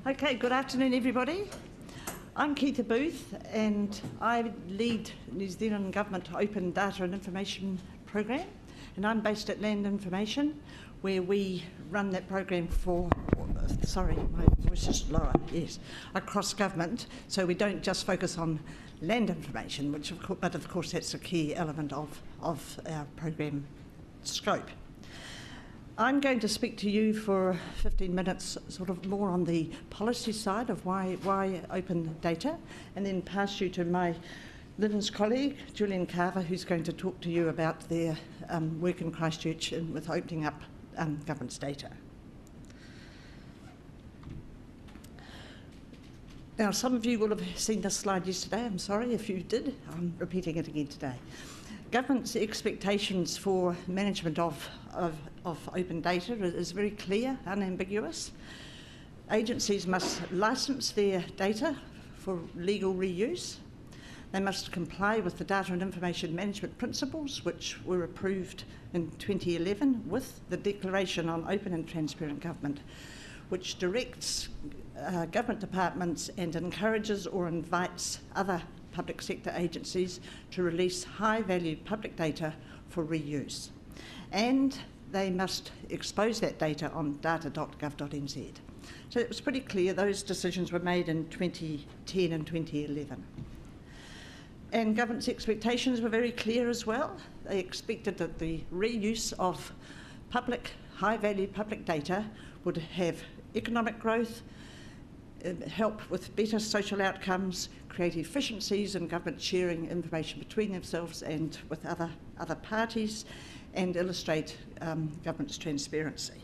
Okay, good afternoon everybody. I'm Keitha Booth and I lead New Zealand Government Open Data and Information Program, and I'm based at Land Information where we run that program for, sorry my voice is lower, yes, across government, so we don't just focus on land information, but of course that's a key element of our program scope. I'm going to speak to you for 15 minutes, sort of more on the policy side of why open data, and then pass you to my LINZ colleague, Julian Carver, who's going to talk to you about their work in Christchurch with opening up government's data. Now, some of you will have seen this slide yesterday. I'm sorry if you did. I'm repeating it again today. Government's expectations for management of open data is very clear, unambiguous. Agencies must licence their data for legal reuse. They must comply with the Data and Information Management Principles, which were approved in 2011 with the Declaration on Open and Transparent Government, which directs government departments and encourages or invites other public sector agencies to release high-value public data for reuse. And they must expose that data on data.gov.nz. So it was pretty clear those decisions were made in 2010 and 2011. And government's expectations were very clear as well. They expected that the reuse of high-value public data would have economic growth, help with better social outcomes, create efficiencies in government sharing information between themselves and with other parties, and illustrate government's transparency.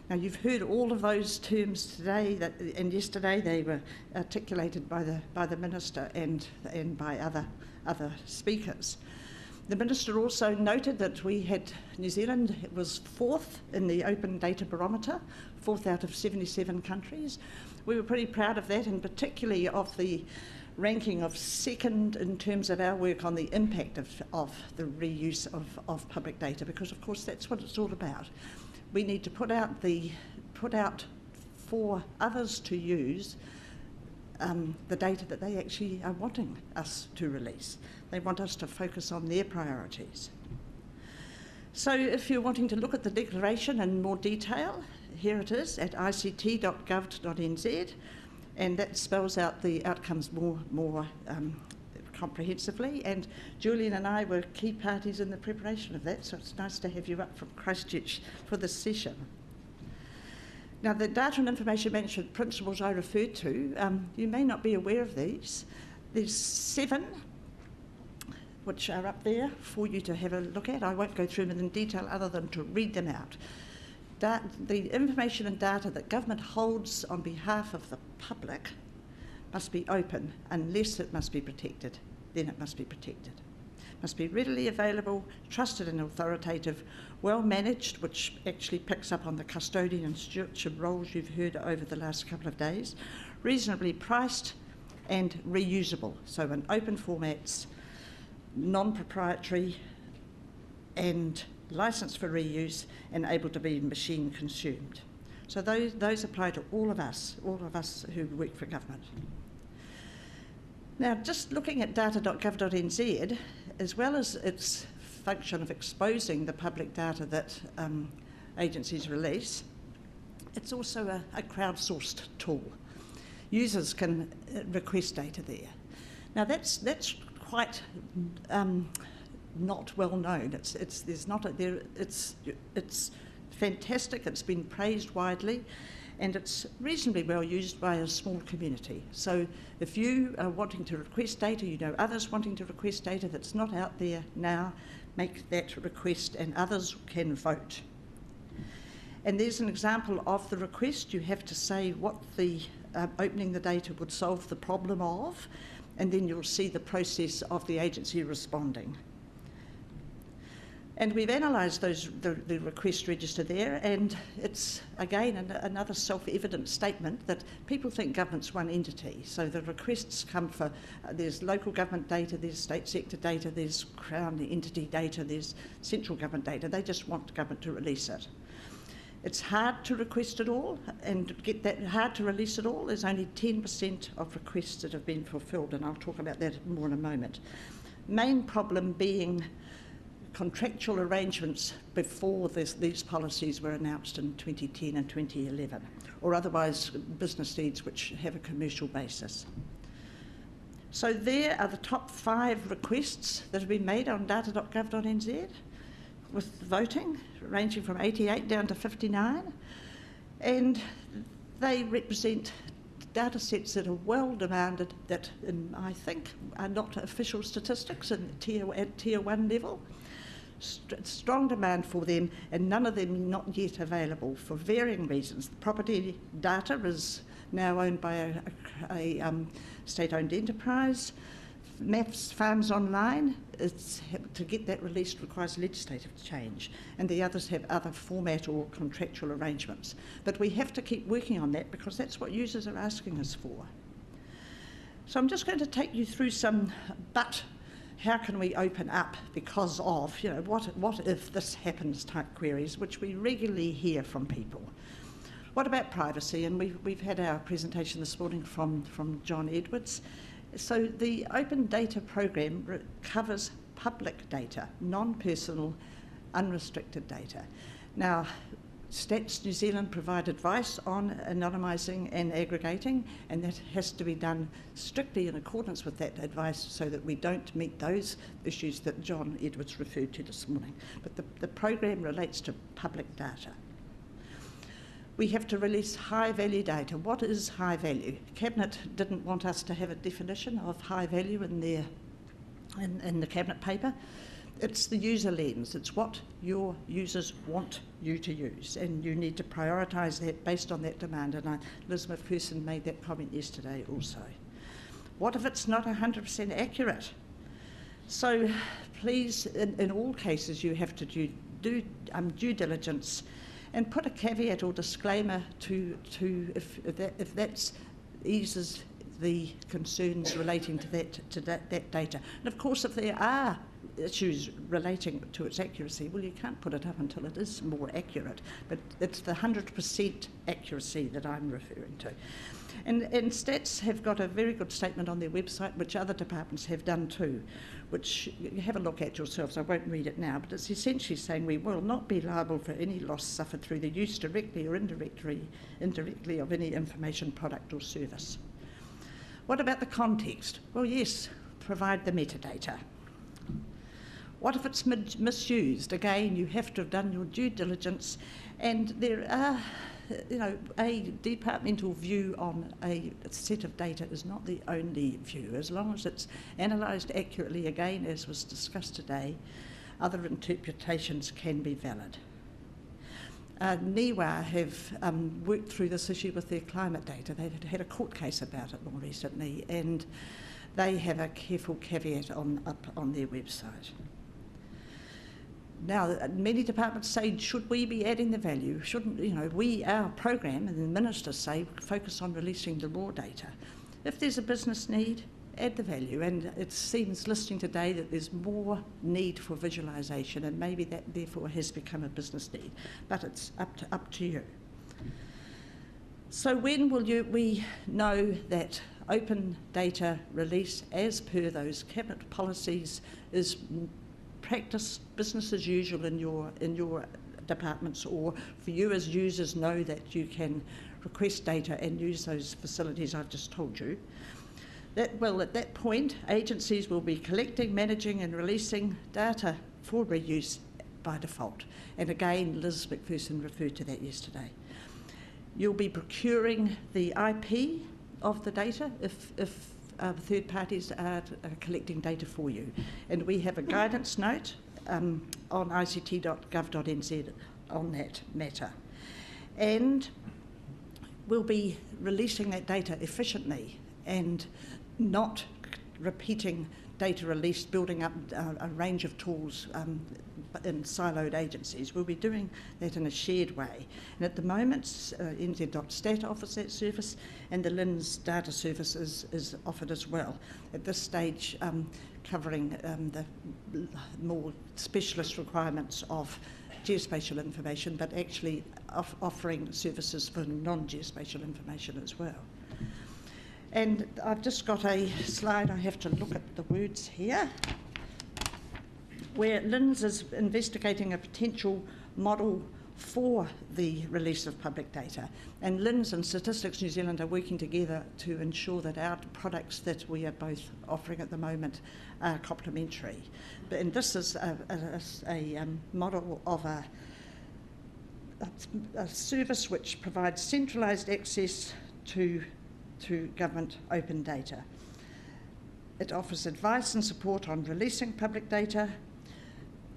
Now, you've heard all of those terms today, and yesterday they were articulated by the Minister and by other speakers. The Minister also noted that New Zealand was fourth in the Open Data Barometer, fourth out of 77 countries. We were pretty proud of that, and particularly of the ranking of second in terms of our work on the impact of the reuse of public data, because of course that's what it's all about. We need to put out for others to use the data that they actually are wanting us to release. They want us to focus on their priorities. So if you're wanting to look at the declaration in more detail, here it is at ict.gov.nz, and that spells out the outcomes more comprehensively. And Julian and I were key parties in the preparation of that, so it's nice to have you up from Christchurch for this session. Now, the Data and Information Management Principles I referred to, you may not be aware of these. There's 7 which are up there for you to have a look at. I won't go through them in detail other than to read them out. The information and data that government holds on behalf of the public must be open unless it must be protected. Then it must be protected. It must be readily available, trusted and authoritative, well managed, which actually picks up on the custodian and stewardship roles you've heard over the last couple of days, reasonably priced and reusable, so in open formats, non-proprietary and licensed for reuse and able to be machine consumed. So those apply to all of us who work for government. Now, just looking at data.gov.nz, as well as its function of exposing the public data that agencies release, it's also a crowdsourced tool. Users can request data there. Now, that's quite not well known. It's fantastic. It's been praised widely, and it's reasonably well used by a small community. So if you are wanting to request data, you know others wanting to request data that's not out there now, make that request and others can vote. And there's an example of the request. You have to say what the opening the data would solve the problem of, and then you'll see the process of the agency responding. And we've analysed the request register there, and it's, again, another self-evident statement that people think government's one entity. So the requests come for, there's local government data, there's state sector data, there's Crown entity data, there's central government data. They just want government to release it. It's hard to request it all and get that, hard to release it all. There's only 10% of requests that have been fulfilled, and I'll talk about that more in a moment. Main problem being contractual arrangements before these policies were announced in 2010 and 2011, or otherwise business needs which have a commercial basis. So there are the top 5 requests that have been made on data.gov.nz with voting, ranging from 88 down to 59, and they represent data sets that are well demanded that I think are not official statistics at tier 1 level. Strong demand for them, and none of them not yet available for varying reasons. The property data is now owned by a state-owned enterprise. Maps Farms Online, to get that released requires legislative change, and the others have other format or contractual arrangements. But we have to keep working on that because that's what users are asking us for. So I'm just going to take you through some how can we open up because of, what if this happens type queries, which we regularly hear from people. What about privacy? And we've had our presentation this morning from John Edwards. So the Open Data Program covers public data, non-personal, unrestricted data. Now, Stats New Zealand provide advice on anonymising and aggregating, and that has to be done strictly in accordance with that advice so that we don't meet those issues that John Edwards referred to this morning. But the program relates to public data. We have to release high-value data. What is high value? Cabinet didn't want us to have a definition of high value in the Cabinet paper. It's the user lens. It's what your users want you to use, and you need to prioritise that based on that demand. And Liz McPherson made that comment yesterday also. What if it's not 100% accurate? So please, in all cases, you have to do due diligence and put a caveat or disclaimer to if that eases the concerns relating to that data. And of course, if there are issues relating to its accuracy, well, you can't put it up until it is more accurate. But it's the 100% accuracy that I'm referring to. And Stats have got a very good statement on their website, which other departments have done too, which you have a look at yourselves. I won't read it now, but it's essentially saying we will not be liable for any loss suffered through the use directly or indirectly of any information, product or service. What about the context? Well, yes, provide the metadata. What if it's misused? Again, you have to have done your due diligence, and there are, a departmental view on a set of data is not the only view. As long as it's analysed accurately, again, as was discussed today, other interpretations can be valid. NIWA have worked through this issue with their climate data. They've had a court case about it more recently, and they have a careful caveat up on their website. Now, many departments say, should we be adding the value? Shouldn't, our program, and the ministers say, focus on releasing the raw data. If there's a business need, add the value. And it seems, listening today, that there's more need for visualisation, and maybe that therefore has become a business need. But it's up to you. So when will we know that open data release, as per those Cabinet policies, is practice business as usual in your departments, or for you as users know that you can request data and use those facilities I've just told you? At that point, agencies will be collecting, managing and releasing data for reuse by default. And again, Liz McPherson referred to that yesterday. You'll be procuring the IP of the data if third parties are collecting data for you. And we have a guidance note on ict.gov.nz on that matter. And we'll be releasing that data efficiently and not repeating data release, building up a range of tools in siloed agencies. We'll be doing that in a shared way. And at the moment, NZ.stat offers that service, and the LINZ data service is offered as well. At this stage, covering the more specialist requirements of geospatial information, but actually offering services for non-geospatial information as well. And I've just got a slide, I have to look at the words here, where LINZ is investigating a potential model for the release of public data. And LINZ and Statistics New Zealand are working together to ensure that our products that we are both offering at the moment are complementary. And this is a model of a service which provides centralised access to government open data. It offers advice and support on releasing public data.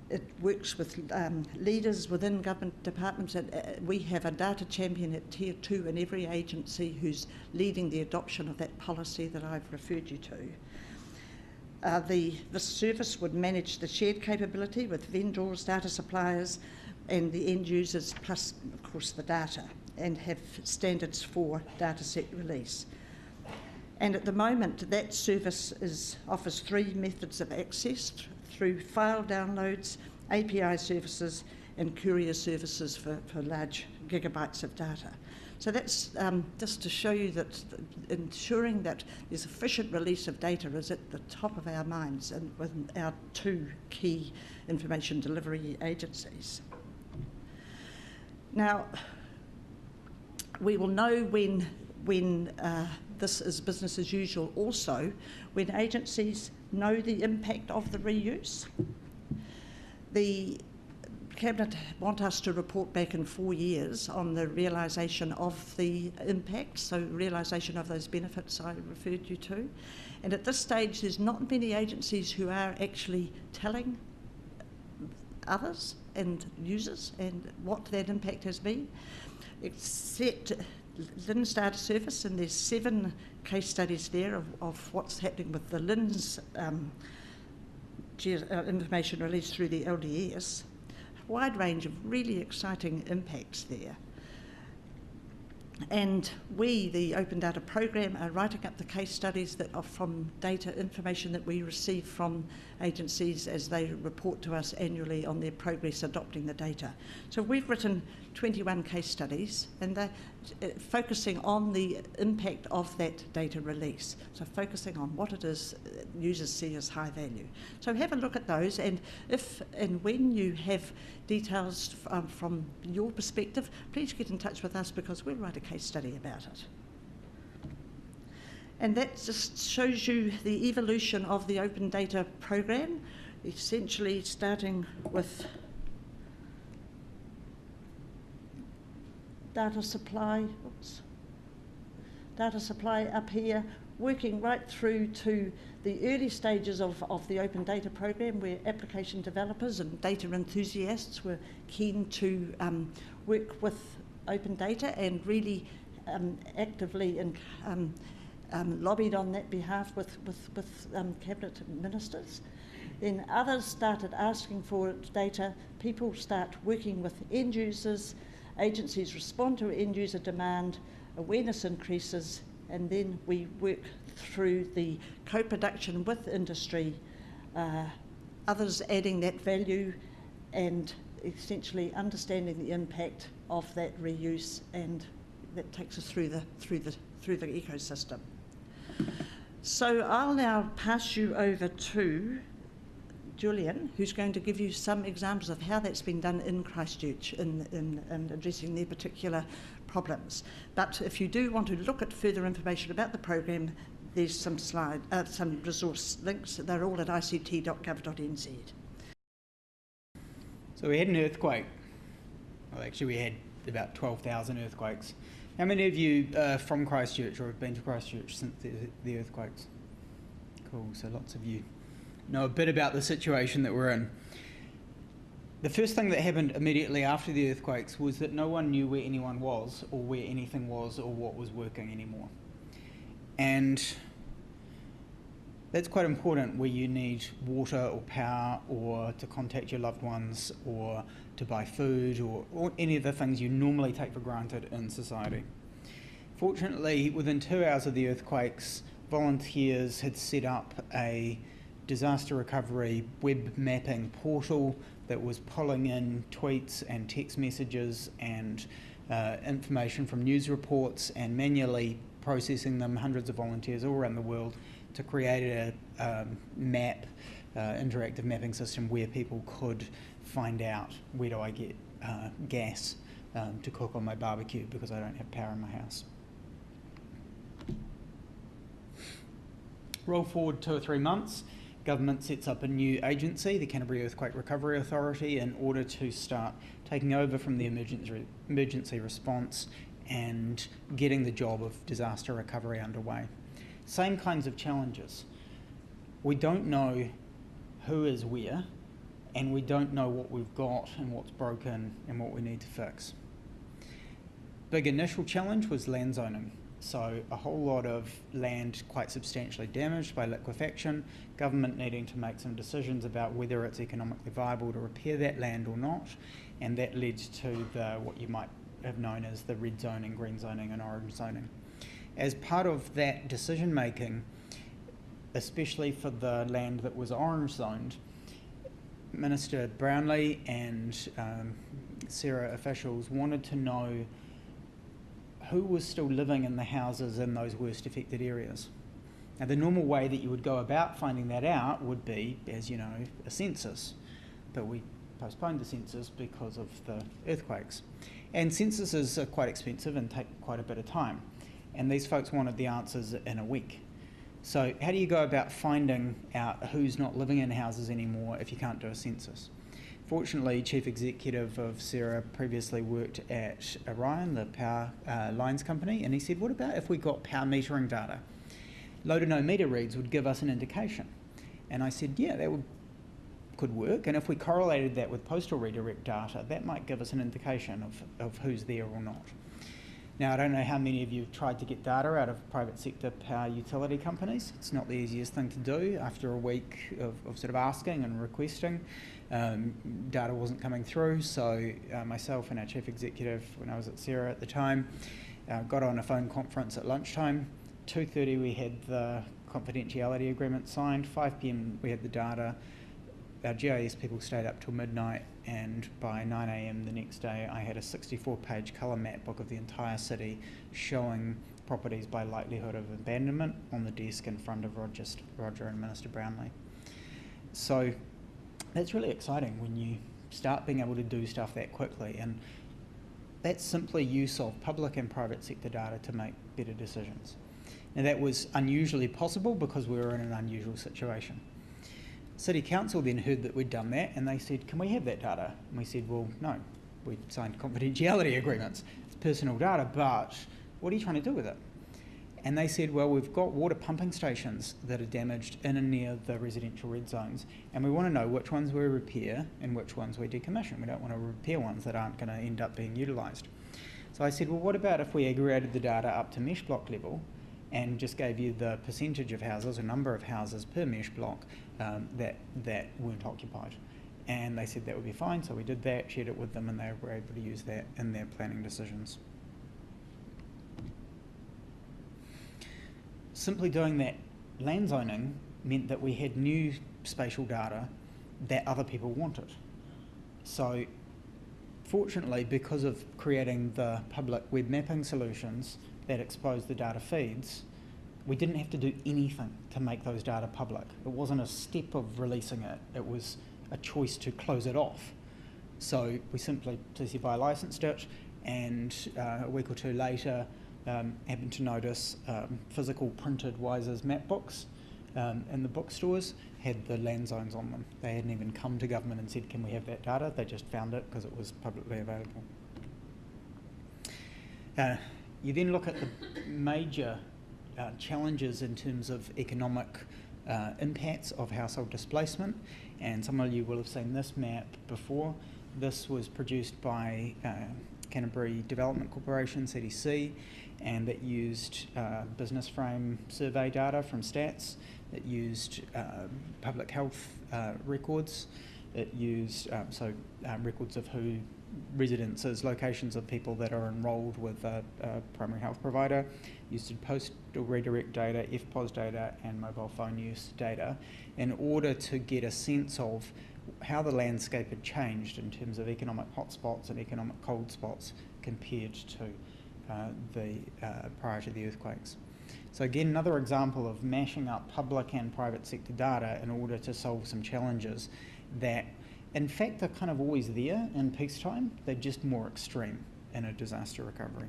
It works with leaders within government departments. We have a data champion at Tier 2 in every agency who's leading the adoption of that policy that I've referred you to. This service would manage the shared capability with vendors, data suppliers and the end users, plus of course the data, and have standards for data set release. And at the moment that service offers 3 methods of access: through file downloads, API services and courier services for large gigabytes of data. So that's just to show you that ensuring that there's efficient release of data is at the top of our minds and with our 2 key information delivery agencies. Now, we will know when this is business as usual also when agencies know the impact of the reuse. The Cabinet want us to report back in 4 years on the realisation of the impact, so realisation of those benefits I referred you to. And at this stage there's not many agencies who are actually telling others and users and what that impact has been, except LINZ Data Service, and there's 7 case studies there of what's happening with the LINZ information released through the LDS. A wide range of really exciting impacts there. And we, the Open Data Program, are writing up the case studies that are from data information that we receive from agencies as they report to us annually on their progress adopting the data. So we've written 21 case studies, and they're focusing on the impact of that data release. So focusing on what it is users see as high value. So have a look at those, and if and when you have details from your perspective, please get in touch with us because we'll write a case study about it. And that just shows you the evolution of the Open Data Program, essentially starting with data supply up here, working right through to the early stages of the Open Data Program, where application developers and data enthusiasts were keen to work with open data and really actively lobbied on that behalf with Cabinet ministers. Then others started asking for data, people start working with end users, agencies respond to end user demand, awareness increases, and then we work through the co-production with industry, others adding that value and essentially understanding the impact of that reuse, and that takes us through the ecosystem. So I'll now pass you over to Julian, who's going to give you some examples of how that's been done in Christchurch in addressing their particular problems. But if you do want to look at further information about the program, there's some resource links. They're all at ict.gov.nz. So we had an earthquake. Well, actually we had about 12,000 earthquakes. How many of you are from Christchurch or have been to Christchurch since the earthquakes? Cool, so lots of you know a bit about the situation that we're in. The first thing that happened immediately after the earthquakes was that no one knew where anyone was or where anything was or what was working anymore. And that's quite important where you need water or power or to contact your loved ones or to buy food or any of the things you normally take for granted in society. Fortunately, within 2 hours of the earthquakes, volunteers had set up a disaster recovery web mapping portal that was pulling in tweets and text messages and information from news reports and manually processing them, hundreds of volunteers all around the world, to create a map, interactive mapping system where people could find out, where do I get gas to cook on my barbecue because I don't have power in my house. Roll forward 2 or 3 months, government sets up a new agency, the Canterbury Earthquake Recovery Authority, in order to start taking over from the emergency response and getting the job of disaster recovery underway. Same kinds of challenges. We don't know who is where, and we don't know what we've got and what's broken and what we need to fix. Big initial challenge was land zoning. So a whole lot of land quite substantially damaged by liquefaction, government needing to make some decisions about whether it's economically viable to repair that land or not, and that led to what you might have known as the red zoning, green zoning and orange zoning. As part of that decision making, especially for the land that was orange zoned, Minister Brownlee and Sarah officials wanted to know who was still living in the houses in those worst affected areas. Now, the normal way that you would go about finding that out would be, as you know, a census. But we postponed the census because of the earthquakes. And censuses are quite expensive and take quite a bit of time. And these folks wanted the answers in a week. So how do you go about finding out who's not living in houses anymore if you can't do a census? Fortunately, Chief Executive of Sarah previously worked at Orion, the power LINZ company, and he said, what about if we got power metering data? Low to no meter reads would give us an indication. And I said, yeah, that could work, and if we correlated that with postal redirect data, that might give us an indication of who's there or not. Now, I don't know how many of you have tried to get data out of private sector power utility companies. It's not the easiest thing to do. After a week of sort of asking and requesting, data wasn't coming through, so myself and our chief executive, when I was at Sarah at the time, got on a phone conference at lunchtime. 2:30 we had the confidentiality agreement signed, 5 p.m. we had the data. Our GIS people stayed up till midnight, and by 9 a.m. the next day I had a 64-page colour map book of the entire city showing properties by likelihood of abandonment on the desk in front of Roger and Minister Brownlee. So that's really exciting when you start being able to do stuff that quickly, and that's simply use of public and private sector data to make better decisions. Now, that was unusually possible because we were in an unusual situation. City Council then heard that we'd done that, and they said, can we have that data? And we said, well, no, we signed confidentiality agreements. It's personal data, but what are you trying to do with it? And they said, well, we've got water pumping stations that are damaged in and near the residential red zones, and we want to know which ones we repair and which ones we decommission. We don't want to repair ones that aren't going to end up being utilised. So I said, well, what about if we aggregated the data up to mesh block level and just gave you the percentage of houses or number of houses per mesh block that weren't occupied? And they said that would be fine, so we did that, shared it with them, and they were able to use that in their planning decisions. Simply doing that land zoning meant that we had new spatial data that other people wanted. So fortunately, because of creating the public web mapping solutions that expose the data feeds, we didn't have to do anything to make those data public. It wasn't a step of releasing it, it was a choice to close it off. So we simply TCFI licensed it, and a week or two later happened to notice physical printed Wiser's map books in the bookstores had the land zones on them. They hadn't even come to government and said, can we have that data? They just found it because it was publicly available. You then look at the major challenges in terms of economic impacts of household displacement, and some of you will have seen this map before. This was produced by Canterbury Development Corporation, CDC, and it used business frame survey data from Stats. It used public health records. It used records of who residences, locations of people that are enrolled with a primary health provider, used postal redirect data, FPOS data, and mobile phone use data in order to get a sense of how the landscape had changed in terms of economic hotspots and economic cold spots compared to prior to the earthquakes. So again, another example of mashing up public and private sector data in order to solve some challenges that in fact are kind of always there in peacetime, they're just more extreme in a disaster recovery.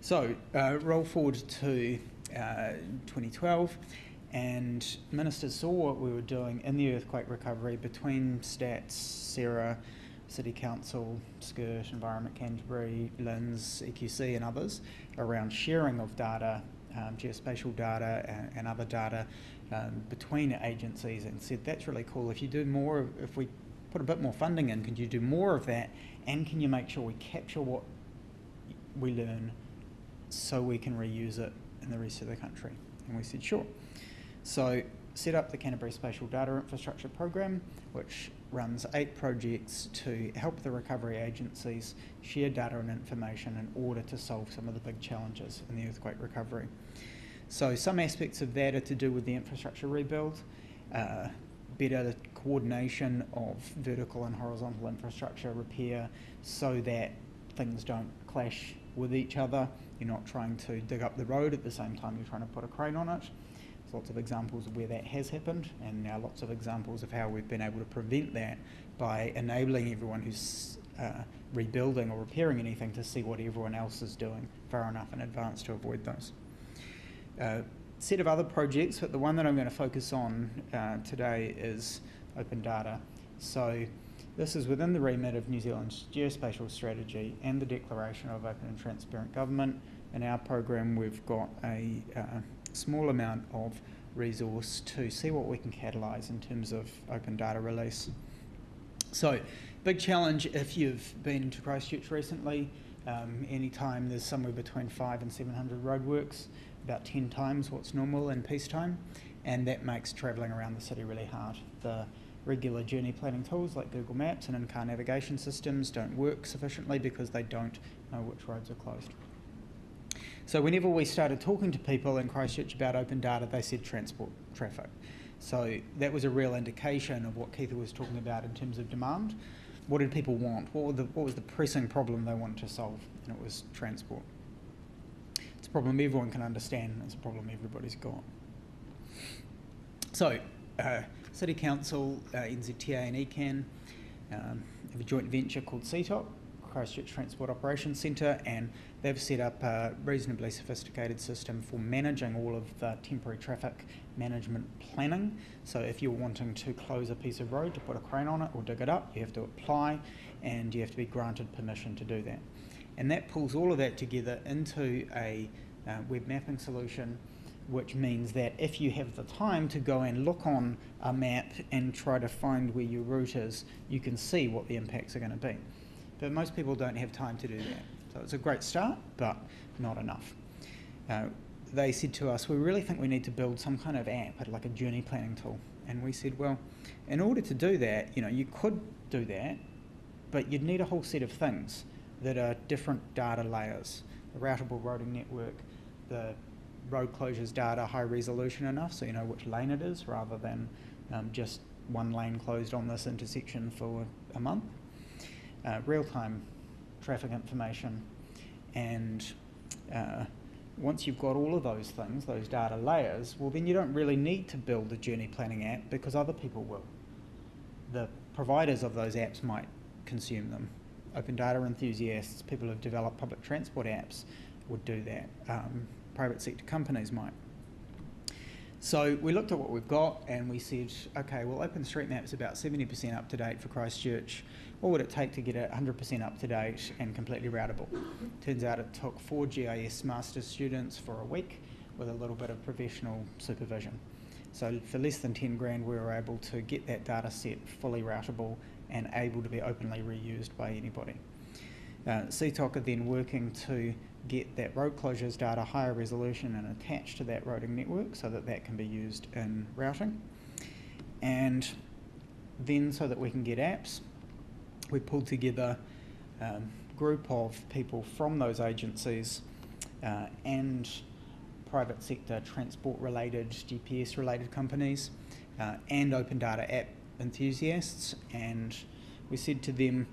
So roll forward to 2012, and ministers saw what we were doing in the earthquake recovery between Stats, Sarah, City Council, SCIRT, Environment Canterbury, LINZ, EQC and others around sharing of data, geospatial data and other data between agencies, and said that's really cool. If you do more, if we put a bit more funding in, can you do more of that, and can you make sure we capture what we learn so we can reuse it in the rest of the country? And we said sure. So set up the Canterbury Spatial Data Infrastructure Program, which runs 8 projects to help the recovery agencies share data and information in order to solve some of the big challenges in the earthquake recovery. So some aspects of that are to do with the infrastructure rebuild, better coordination of vertical and horizontal infrastructure repair so that things don't clash with each other. You're not trying to dig up the road at the same time you're trying to put a crane on it. There's lots of examples of where that has happened, and now lots of examples of how we've been able to prevent that by enabling everyone who's rebuilding or repairing anything to see what everyone else is doing far enough in advance to avoid those. Set of other projects, but the one that I'm going to focus on today is open data. So this is within the remit of New Zealand's geospatial strategy and the Declaration of Open and Transparent Government. In our program, we've got a small amount of resource to see what we can catalyse in terms of open data release. So, big challenge if you've been to Christchurch recently. Anytime there's somewhere between 500 and 700 roadworks, about 10 times what's normal in peacetime, and that makes travelling around the city really hard. The regular journey planning tools like Google Maps and in-car navigation systems don't work sufficiently because they don't know which roads are closed. So whenever we started talking to people in Christchurch about open data, they said transport traffic. So that was a real indication of what Keitha was talking about in terms of demand. What did people want? What was the pressing problem they wanted to solve? And it was transport. It's a problem everyone can understand. It's a problem everybody's got. So City Council, NZTA and ECAN have a joint venture called CTOC, Christchurch Transport Operations Centre, and they've set up a reasonably sophisticated system for managing all of the temporary traffic management planning. So if you're wanting to close a piece of road to put a crane on it or dig it up, you have to apply and you have to be granted permission to do that. And that pulls all of that together into a web mapping solution, which means that if you have the time to go and look on a map and try to find where your route is, you can see what the impacts are going to be. But most people don't have time to do that. So it's a great start, but not enough. They said to us, we really think we need to build some kind of app, like a journey planning tool. And we said, well, in order to do that, you could do that, but you'd need a whole set of things that are different data layers. The routable roading network, the road closures data high resolution enough so you know which lane it is rather than just one lane closed on this intersection for a month. Real-time traffic information, and once you've got all of those things, those data layers, well then you don't really need to build a journey planning app because other people will. The providers of those apps might consume them. Open data enthusiasts, people who've developed public transport apps would do that. Private sector companies might. So we looked at what we've got and we said, okay, well OpenStreetMap's about 70% up to date for Christchurch. What would it take to get it 100% up to date and completely routable? Turns out it took 4 GIS master's students for a week with a little bit of professional supervision. So for less than 10 grand we were able to get that data set fully routable and able to be openly reused by anybody. CTOC are then working to get that road closures data higher resolution and attached to that roading network so that that can be used in routing. And then so that we can get apps, we pulled together a group of people from those agencies and private sector transport related, GPS related companies and open data app enthusiasts, and we said to them,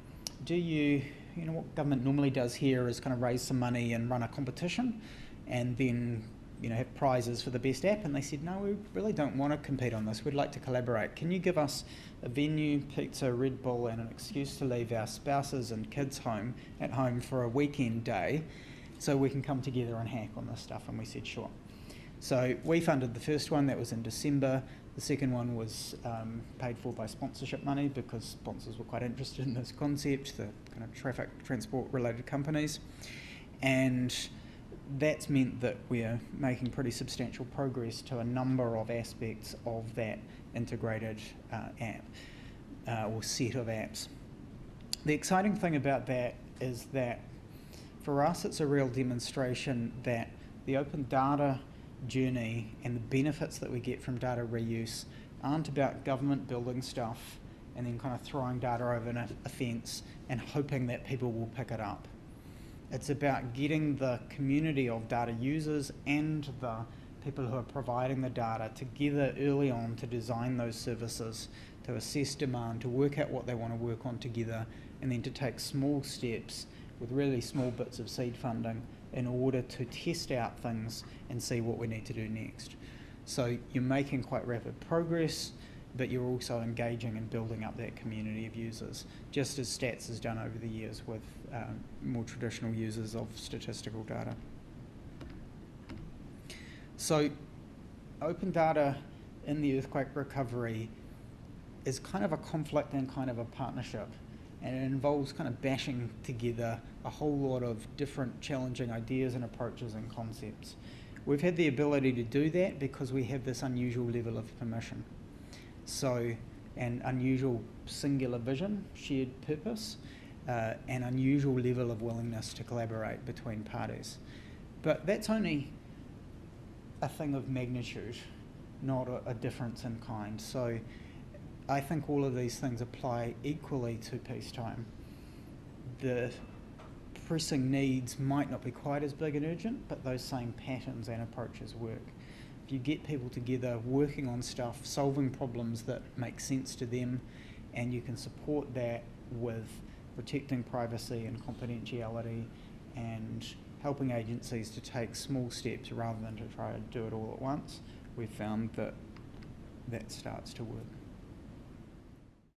what government normally does here is kind of raise some money and run a competition and then have prizes for the best app. And they said, no, we really don't want to compete on this. We'd like to collaborate. Can you give us a venue, pizza, Red Bull, and an excuse to leave our spouses and kids at home for a weekend day so we can come together and hack on this stuff? And we said, sure. So we funded the first one. That was in December. The second one was paid for by sponsorship money because sponsors were quite interested in this concept, the kind of transport related companies. And that's meant that we're making pretty substantial progress to a number of aspects of that integrated app or set of apps. The exciting thing about that is that for us it's a real demonstration that the open data journey and the benefits that we get from data reuse aren't about government building stuff and then kind of throwing data over a fence and hoping that people will pick it up. It's about getting the community of data users and the people who are providing the data together early on to design those services, to assess demand, to work out what they want to work on together, and then to take small steps with really small bits of seed funding in order to test out things and see what we need to do next. So you're making quite rapid progress, but you're also engaging and building up that community of users, just as Stats has done over the years with more traditional users of statistical data. So open data in the earthquake recovery is kind of a conflict and kind of a partnership, and it involves kind of bashing together a whole lot of different challenging ideas and approaches and concepts. We've had the ability to do that because we have this unusual level of permission. So an unusual singular vision, shared purpose, an unusual level of willingness to collaborate between parties. But that's only a thing of magnitude, not a difference in kind. So I think all of these things apply equally to peacetime. The pressing needs might not be quite as big and urgent, but those same patterns and approaches work. If you get people together working on stuff, solving problems that make sense to them, and you can support that with protecting privacy and confidentiality and helping agencies to take small steps rather than to try to do it all at once, we've found that that starts to work.